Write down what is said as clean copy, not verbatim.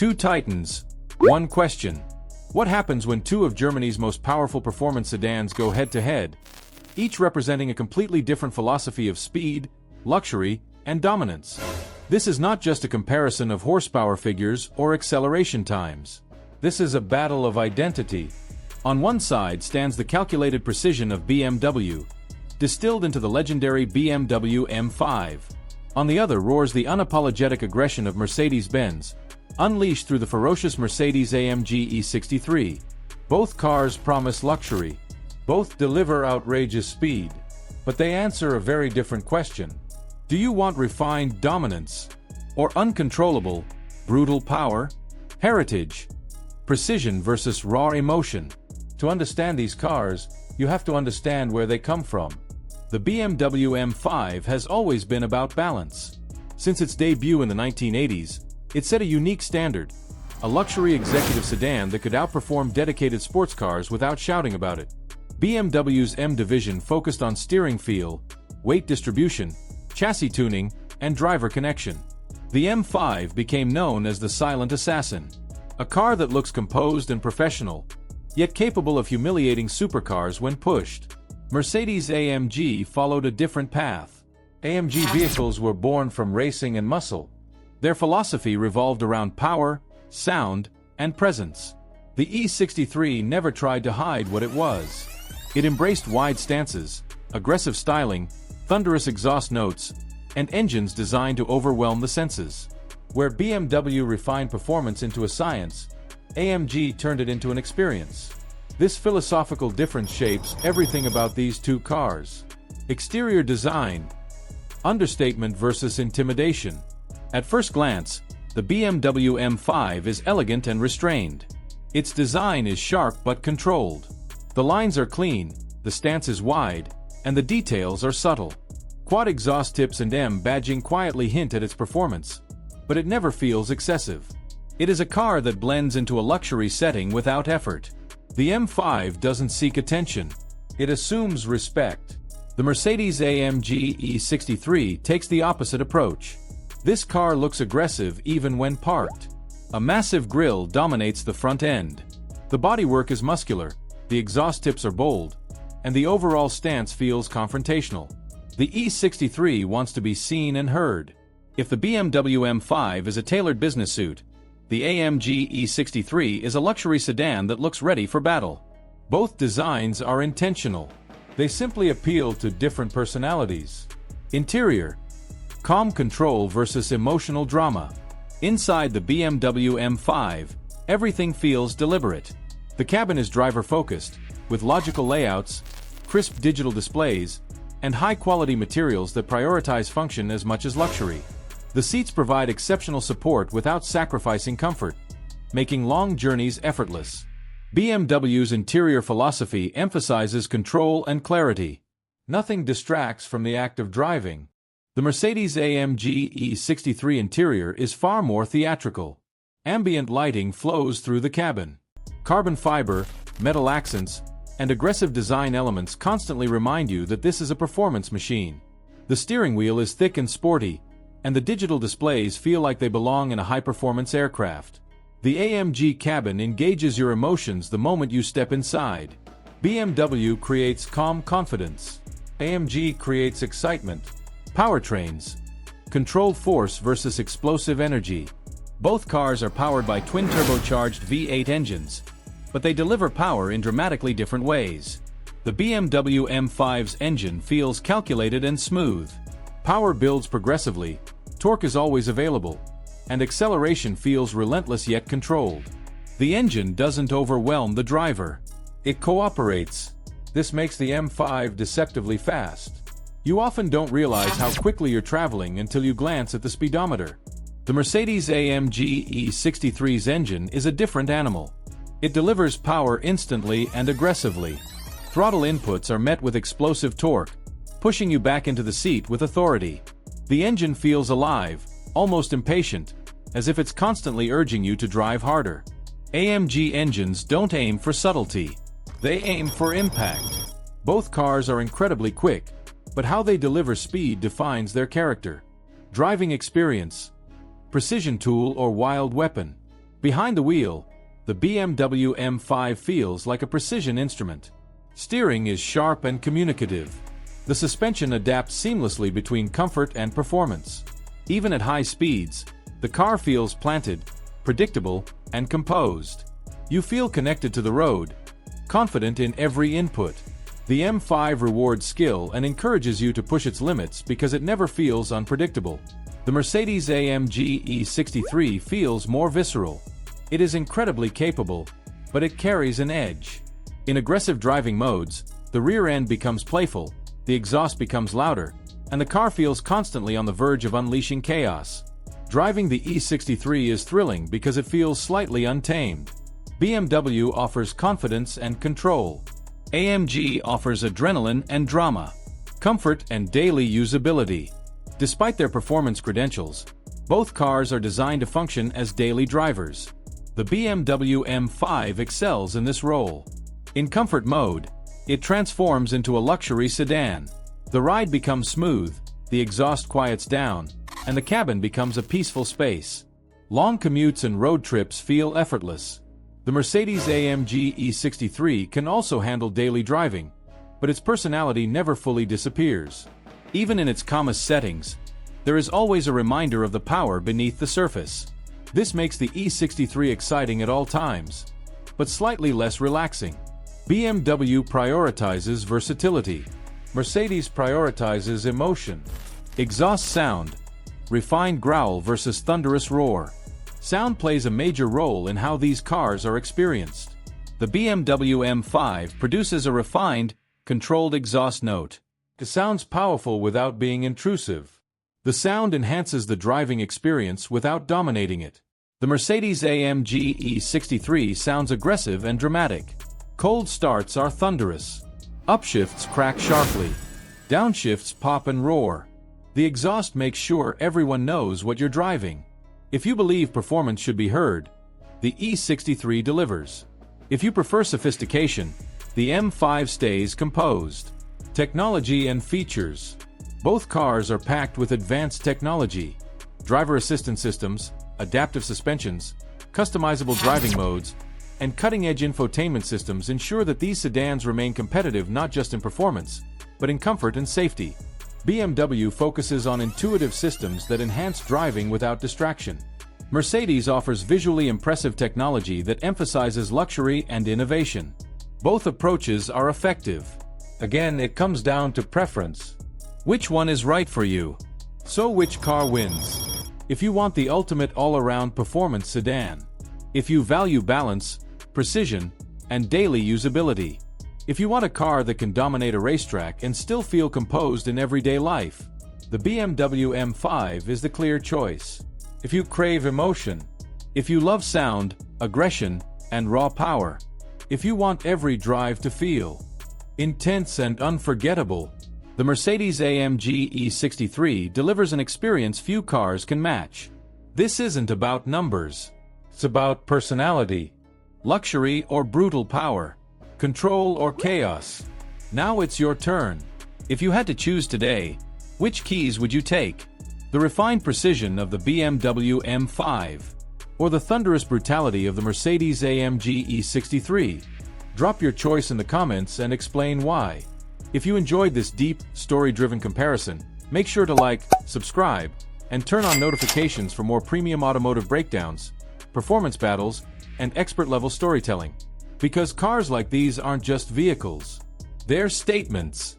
Two titans, one question. What happens when two of Germany's most powerful performance sedans go head-to-head, each representing a completely different philosophy of speed, luxury, and dominance? This is not just a comparison of horsepower figures or acceleration times. This is a battle of identity. On one side stands the calculated precision of BMW, distilled into the legendary BMW M5. On the other roars the unapologetic aggression of Mercedes-Benz, unleashed through the ferocious Mercedes-AMG E63. Both cars promise luxury. Both deliver outrageous speed. But they answer a very different question. Do you want refined dominance? Or uncontrollable, brutal power? Heritage. Precision versus raw emotion. To understand these cars, you have to understand where they come from. The BMW M5 has always been about balance. Since its debut in the 1980s, it set a unique standard, a luxury executive sedan that could outperform dedicated sports cars without shouting about it. BMW's M division focused on steering feel, weight distribution, chassis tuning, and driver connection. The M5 became known as the silent assassin, a car that looks composed and professional, yet capable of humiliating supercars when pushed. Mercedes-AMG followed a different path. AMG vehicles were born from racing and muscle. Their philosophy revolved around power, sound, and presence. The E63 never tried to hide what it was. It embraced wide stances, aggressive styling, thunderous exhaust notes, and engines designed to overwhelm the senses. Where BMW refined performance into a science, AMG turned it into an experience. This philosophical difference shapes everything about these two cars. Exterior design. Understatement versus intimidation. At first glance, the BMW M5 is elegant and restrained. Its design is sharp but controlled. The lines are clean, the stance is wide, and the details are subtle. Quad exhaust tips and M badging quietly hint at its performance, but it never feels excessive. It is a car that blends into a luxury setting without effort. The M5 doesn't seek attention. It assumes respect. The Mercedes-AMG E63 takes the opposite approach. This car looks aggressive even when parked. A massive grille dominates the front end. The bodywork is muscular, the exhaust tips are bold, and the overall stance feels confrontational. The E63 wants to be seen and heard. If the BMW M5 is a tailored business suit, the AMG E63 is a luxury sedan that looks ready for battle. Both designs are intentional. They simply appeal to different personalities. Interior. Calm control versus emotional drama. Inside the BMW M5, everything feels deliberate. The cabin is driver-focused, with logical layouts, crisp digital displays, and high-quality materials that prioritize function as much as luxury. The seats provide exceptional support without sacrificing comfort, making long journeys effortless. BMW's interior philosophy emphasizes control and clarity. Nothing distracts from the act of driving. The Mercedes-AMG E63 interior is far more theatrical. Ambient lighting flows through the cabin. Carbon fiber, metal accents, and aggressive design elements constantly remind you that this is a performance machine. The steering wheel is thick and sporty, and the digital displays feel like they belong in a high-performance aircraft. The AMG cabin engages your emotions the moment you step inside. BMW creates calm confidence. AMG creates excitement. Powertrains. Controlled force versus explosive energy. Both cars are powered by twin-turbocharged V8 engines, but they deliver power in dramatically different ways. The BMW M5's engine feels calculated and smooth. Power builds progressively, torque is always available, and acceleration feels relentless yet controlled. The engine doesn't overwhelm the driver. It cooperates. This makes the M5 deceptively fast. You often don't realize how quickly you're traveling until you glance at the speedometer. The Mercedes-AMG E63's engine is a different animal. It delivers power instantly and aggressively. Throttle inputs are met with explosive torque, pushing you back into the seat with authority. The engine feels alive, almost impatient, as if it's constantly urging you to drive harder. AMG engines don't aim for subtlety. They aim for impact. Both cars are incredibly quick, but how they deliver speed defines their character. Driving experience. Precision tool or wild weapon. Behind the wheel, the BMW M5 feels like a precision instrument. Steering is sharp and communicative. The suspension adapts seamlessly between comfort and performance. Even at high speeds, the car feels planted, predictable, and composed. You feel connected to the road, confident in every input. The M5 rewards skill and encourages you to push its limits because it never feels unpredictable. The Mercedes-AMG E63 feels more visceral. It is incredibly capable, but it carries an edge. In aggressive driving modes, the rear end becomes playful, the exhaust becomes louder, and the car feels constantly on the verge of unleashing chaos. Driving the E63 is thrilling because it feels slightly untamed. BMW offers confidence and control. AMG offers adrenaline and drama, comfort and daily usability. Despite their performance credentials, both cars are designed to function as daily drivers. The BMW M5 excels in this role. In comfort mode, it transforms into a luxury sedan. The ride becomes smooth, the exhaust quiets down, and the cabin becomes a peaceful space. Long commutes and road trips feel effortless. The Mercedes-AMG E63 can also handle daily driving, but its personality never fully disappears. Even in its calmest settings, there is always a reminder of the power beneath the surface. This makes the E63 exciting at all times, but slightly less relaxing. BMW prioritizes versatility. Mercedes prioritizes emotion. Exhaust sound, refined growl versus thunderous roar. Sound plays a major role in how these cars are experienced. The BMW M5 produces a refined, controlled exhaust note. It sounds powerful without being intrusive. The sound enhances the driving experience without dominating it. The Mercedes-AMG E63 sounds aggressive and dramatic. Cold starts are thunderous. Upshifts crack sharply. Downshifts pop and roar. The exhaust makes sure everyone knows what you're driving. If you believe performance should be heard, the E63 delivers. If you prefer sophistication, the M5 stays composed. Technology and features. Both cars are packed with advanced technology. Driver assistance systems, adaptive suspensions, customizable driving modes, and cutting-edge infotainment systems ensure that these sedans remain competitive not just in performance, but in comfort and safety. BMW focuses on intuitive systems that enhance driving without distraction. Mercedes offers visually impressive technology that emphasizes luxury and innovation. Both approaches are effective. Again, it comes down to preference. Which one is right for you? So which car wins? If you want the ultimate all-around performance sedan. If you value balance, precision, and daily usability. If you want a car that can dominate a racetrack and still feel composed in everyday life, the BMW M5 is the clear choice. If you crave emotion, if you love sound, aggression, and raw power, if you want every drive to feel intense and unforgettable, the Mercedes-AMG E63 delivers an experience few cars can match. This isn't about numbers. It's about personality, luxury or brutal power, control or chaos. Now it's your turn. If you had to choose today, which keys would you take? The refined precision of the BMW M5 or the thunderous brutality of the Mercedes-AMG E63? Drop your choice in the comments and explain why. If you enjoyed this deep, story-driven comparison, make sure to like, subscribe, and turn on notifications for more premium automotive breakdowns, performance battles, and expert-level storytelling. Because cars like these aren't just vehicles. They're statements.